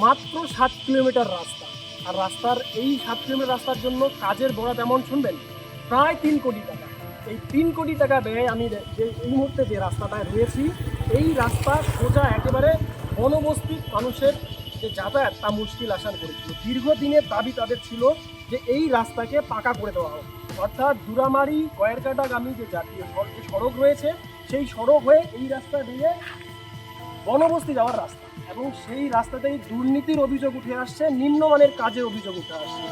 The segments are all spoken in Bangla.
মাত্র 7 কিলোমিটার রাস্তা। আর রাস্তার এই 7 কিলোমিটার রাস্তার জন্য কাজের বরাত এমন শুনবেন প্রায় 3 কোটি টাকা। এই 3 কোটি টাকা ব্যয় আমি যে এই মুহূর্তে যে রাস্তাটায় রয়েছি, এই রাস্তা সোজা একেবারে বনবস্তির মানুষের যে যাতায়াত তা মুশকিল আসান করেছিল। দীর্ঘদিনের দাবি তাদের ছিল যে এই রাস্তাকে পাকা করে দেওয়া হোক, অর্থাৎ দুরামারি গয়েরকাটাগামী যে জাতীয় সড়ক রয়েছে সেই সড়ক হয়ে এই রাস্তা দিয়ে বনবস্তি যাওয়ার রাস্তা, এবং সেই রাস্তাতেই দুর্নীতির অভিযোগ উঠে আসছে, নিম্নমানের কাজের অভিযোগ উঠে আসছে।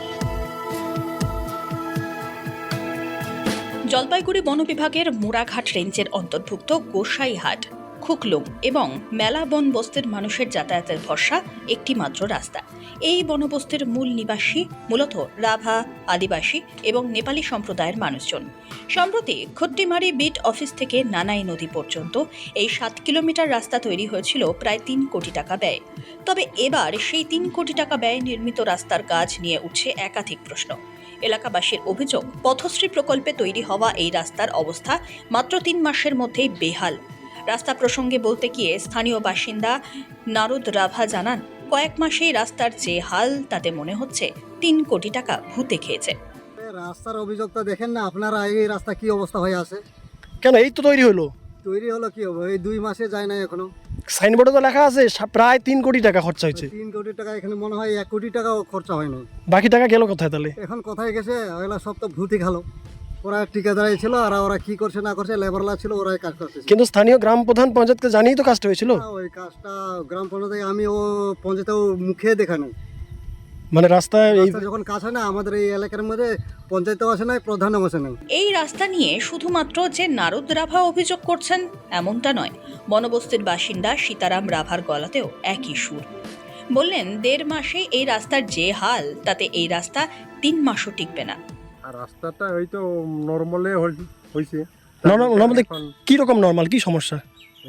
জলপাইগুড়ি বন বিভাগের মোড়াঘাট রেঞ্জের অন্তর্ভুক্ত গোসাইহাট, খুকলুং এবং মেলা বনবস্তির মানুষের যাতায়াতের ভরসা একটি মাত্র রাস্তা। এই বনবস্তির মূল নিবাসী মূলত রাভা, আদিবাসী এবং নেপালি সম্প্রদায়ের মানুষজন। সম্প্রতি খট্টিমারি বিট অফিস থেকে নানাই নদী পর্যন্ত এই 7 কিলোমিটার রাস্তা তৈরি হয়েছিল প্রায় 3 কোটি টাকা ব্যয়। তবে এবার সেই 3 কোটি টাকা ব্যয় নির্মিত রাস্তার কাজ নিয়ে উঠছে একাধিক প্রশ্ন। এলাকাবাসীর অভিযোগ, পথশ্রী প্রকল্পে তৈরি হওয়া এই রাস্তার অবস্থা মাত্র 3 মাসের মধ্যেই বেহাল। রাস্তা প্রসঙ্গে বলতে গিয়ে স্থানীয় বাসিন্দা নারদ রাভা জানান, কয়েক মাসেই রাস্তার যে হাল তাতে মনে হচ্ছে 3 কোটি টাকা ভূতে খেয়েছে। রাস্তার অভিযোগটা দেখেন না আপনারা, এই রাস্তা কি অবস্থা হয়ে আছে। কেন এই তো তৈরি হলো? তৈরি হলো কি হবে, এই 2 মাসে যায় না এখনো। সাইনবোর্ডে তো লেখা আছে প্রায় 3 কোটি টাকা খরচা হয়েছে। 3 কোটি টাকা, এখানে মনে হয় 1 কোটি টাকাও খরচা হয়নি। বাকি টাকা গেল কোথায় তাহলে? এখন কোথায় গেছে, ওগুলা সব তো ভূতি খালো। ওরা ঠিকাদারাই ছিল, আর ওরা কি করছে না করছে, লেবারলা ছিল, ওরাই কাজ করছে। কিন্তু স্থানীয় গ্রাম প্রধান পঞ্চায়েতকে জানিয়ে তো কাজটা হয়েছিল। ওই কাজটা গ্রাম পঞ্চায়েতে আমি ও পঞ্চায়েতেও মুখে দেখানো, মানে রাস্তায় এই যখন কাজ হয় না আমাদের এই এলাকার মধ্যে, পঞ্চায়েতেও আসে নাই, প্রধানও আসে নাই। এই রাস্তা নিয়ে শুধুমাত্র যে নারদ রাভা অভিযোগ করছেন এমনটা নয়, বনবস্তির বাসিন্দা সীতারাম রাভার গলাতেও একই সুর। বললেন, 1.5 মাসে এই রাস্তার যে হাল তাতে এই রাস্তা 3 মাসও টিকবে না। আর রাস্তাটা হয়তো নর্মালে হয়েছে। নর্মাল কি রকম নর্মাল, কি সমস্যা?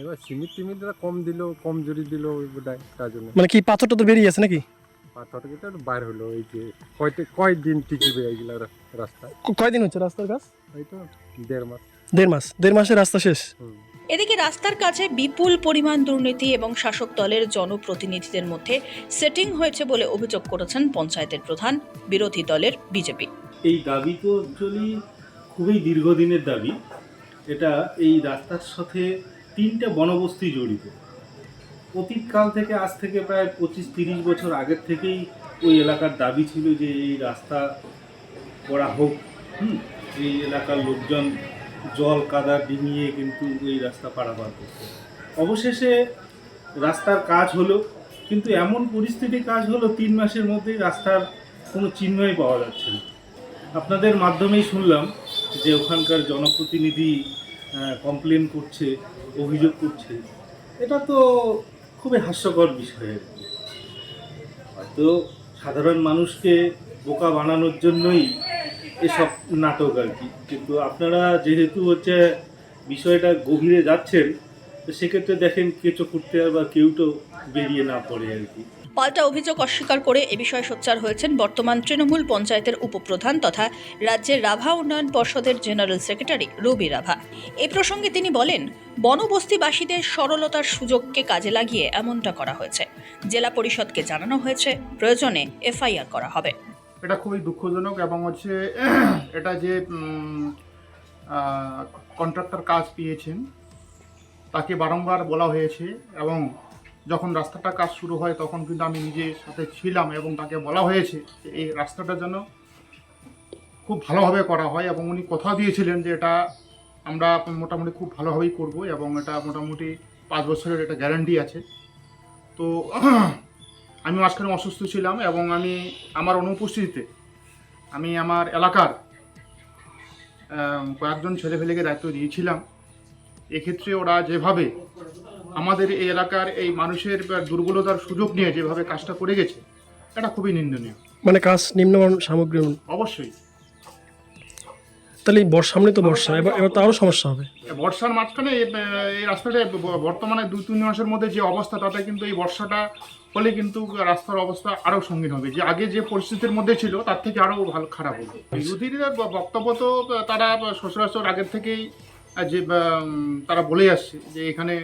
এবার সিমিটটা কম দিল, কম জড়ি দিল বোধহয়, তার জন্য। মানে কি পাথরটা তো বেরিয়ে আছে নাকি? পাথরটা একটু বাইর হলো, এই যে কয়দিন টিকবে এইগুলা রাস্তা। কয়দিন হচ্ছে রাস্তার কাজ? হয়তো 1.5 মাস। 1.5 মাসে রাস্তা শেষ। এদিকে রাস্তার কাজে বিপুল পরিমাণ দুর্নীতি এবং শাসক দলের জনপ্রতিনিধিদের মধ্যে সেটিং হয়েছে বলে অভিযোগ করেছেন পঞ্চায়েতের প্রধান, বিরোধী দলের বিজেপি। এই দাবি তো অ্যাকচুয়ালি খুবই দীর্ঘদিনের দাবি। এটা এই রাস্তার সাথে 3টে বনবস্তি জড়িত। অতীতকাল থেকে, আজ থেকে প্রায় 25-30 বছর আগের থেকেই ওই এলাকার দাবি ছিল যে এই রাস্তা করা হোক। এই এলাকার লোকজন জল কাদা ডিঙিয়ে কিন্তু এই রাস্তা পারাপার করত। অবশেষে রাস্তার কাজ হলো, কিন্তু এমন পরিস্থিতি কাজ হলো 3 মাসের মধ্যেই রাস্তার কোনো চিহ্নই পাওয়া যাচ্ছে না। আপনাদের মাধ্যমেই শুনলাম যে ওখানকার জনপ্রতিনিধি কমপ্লেন করছে, অভিযোগ করছে। এটা তো খুবই হাস্যকর বিষয় আর কি। হয়তো সাধারণ মানুষকে বোকা বানানোর জন্যই এসব নাটক আর কি। কিন্তু আপনারা যেহেতু বিষয়টা গভীরে যাচ্ছেন, তো সেক্ষেত্রে দেখেন কেঁচো খুঁড়তে বা কেউটো বেরিয়ে না পড়ে আর কি। পাল্টা অভিযোগ অস্বীকার করে এ বিষয়ে সোচ্চার হয়েছেন বর্তমান তৃণমূল পঞ্চায়েতের উপপ্রধান তথা রাজ্যের রাভা উন্নয়ন পর্ষদের জেনারেল সেক্রেটারি রবি রাভা। এ প্রসঙ্গে তিনি বলেন, বনবস্তিবাসীদের সরলতার সুযোগকে কাজে লাগিয়ে এমনটা করা হয়েছে। জেলা পরিষদকে জানানো হয়েছে, প্রয়োজনে এফআইআর করা হবে। এটা খুবই দুঃখজনক, এবং এটা যে কন্ট্রাক্টর কাজ পেয়েছেন তাকে বারংবার বলা হয়েছে, এবং যখন রাস্তাটা কাজ শুরু হয় তখন কিন্তু আমি নিজে সাথে ছিলাম, এবং তাকে বলা হয়েছে যে এই রাস্তাটা যেন খুব ভালোভাবে করা হয়, এবং উনি কথা দিয়েছিলেন যে এটা আমরা মোটামুটি খুব ভালোভাবেই করব, এবং এটা মোটামুটি 5 বছরের এটা গ্যারান্টি আছে। তো আমি মাঝখানে অসুস্থ ছিলাম, এবং আমি আমার অনুপস্থিতিতে আমি আমার এলাকার কয়েকজন ছেলেপেলেকে দায়িত্ব দিয়েছিলাম। এক্ষেত্রে ওরা যেভাবে আমাদের এই এলাকার এই মানুষের দুর্বলতার সুযোগ নিয়ে যেভাবে কাজটা করে গেছে, এটা খুবই নিন্দনীয়। মানে কাজ নিম্নমান সামগ্রী। অবশ্যই। তাহলে সামনে তো বর্ষা, এবার তো আরও সমস্যা হবে। বর্ষার মাঝখানে এই রাস্তাটা বর্তমানে 2-3 মাসের মধ্যে যে অবস্থা, তাতে কিন্তু এই বর্ষাটা হলে কিন্তু রাস্তার অবস্থা আরও সঙ্গীন হবে। যে আগে যে পরিস্থিতির মধ্যে ছিল তার থেকে আরও ভালো খারাপ হবে। বিরোধীদের বক্তব্য তো তারা সচরাচর আগের থেকেই তারা বলে আসছে যে এখানে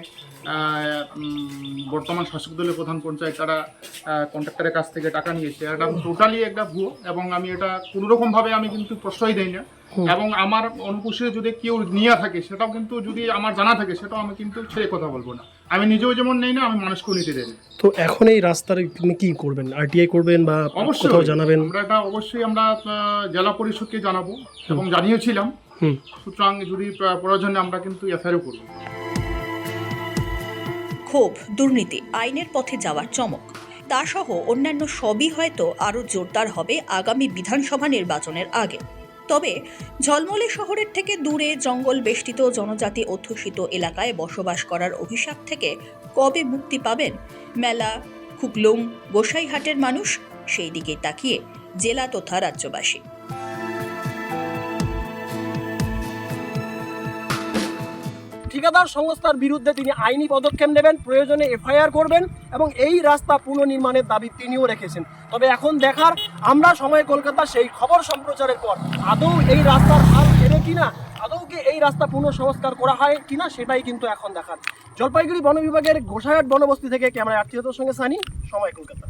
বর্তমান শাসক দলের প্রধান পঞ্চায়েত তারা কন্ট্রাক্টরের কাছ থেকে টাকা নিয়েছে, এটা টোটালি একটা ভুয়ো, এবং আমি এটা কোনোরকমভাবে আমি কিন্তু প্রশ্রয় দেই না। এবং আমার অনুপস্থিত যদি কেউ নিয়ে থাকে সেটাও কিন্তু যদি আমার জানা থাকে সেটাও আমি কিন্তু ছেড়ে কথা বলবো না। আমি নিজেও যেমন নেই না, আমি মানুষকেও নিতে দেই না। তো এখন এই রাস্তার আপনি কি করবেন? আরটিআই করবেন বা অবশ্যই কোথাও জানাবেন? আমরা এটা অবশ্যই আমরা জেলা পরিষদকে জানাবো এবং জানিয়েছিলাম। সুতরাং যদি প্রয়োজনে আমরা কিন্তু এফআইআর করবো। ক্ষোভ, দুর্নীতি, আইনের পথে যাওয়ার চমক, তা সহ অন্যান্য সবই হয়তো আরও জোরদার হবে আগামী বিধানসভা নির্বাচনের আগে। তবে ঝলমলে শহরের থেকে দূরে জঙ্গল বেষ্টিত জনজাতি অধ্যুষিত এলাকায় বসবাস করার অভিশাপ থেকে কবে মুক্তি পাবেন মেলা, খুকলুং, গোসাইহাটের মানুষ? সেই দিকে তাকিয়ে জেলা তথা রাজ্যবাসী। ঠিকাদার সংস্থার বিরুদ্ধে তিনি আইনি পদক্ষেপ নেবেন, প্রয়োজনে এফআইআর করবেন এবং এই রাস্তা পুনর্নির্মাণের দাবি তিনিও রেখেছেন। তবে এখন দেখার, আমরা সময় কলকাতা সেই খবর সম্প্রচারের পর আদৌ এই রাস্তার হাল ফেরে কিনা, আদৌ কি এই রাস্তা পুনঃসংস্কার করা হয় কিনা, সেটাই কিন্তু এখন দেখার। জলপাইগুড়ি বন বিভাগের গোসাইহাট বনবস্তি থেকে ক্যামেরা আর্থিকতার সঙ্গে সানি, সময় কলকাতা।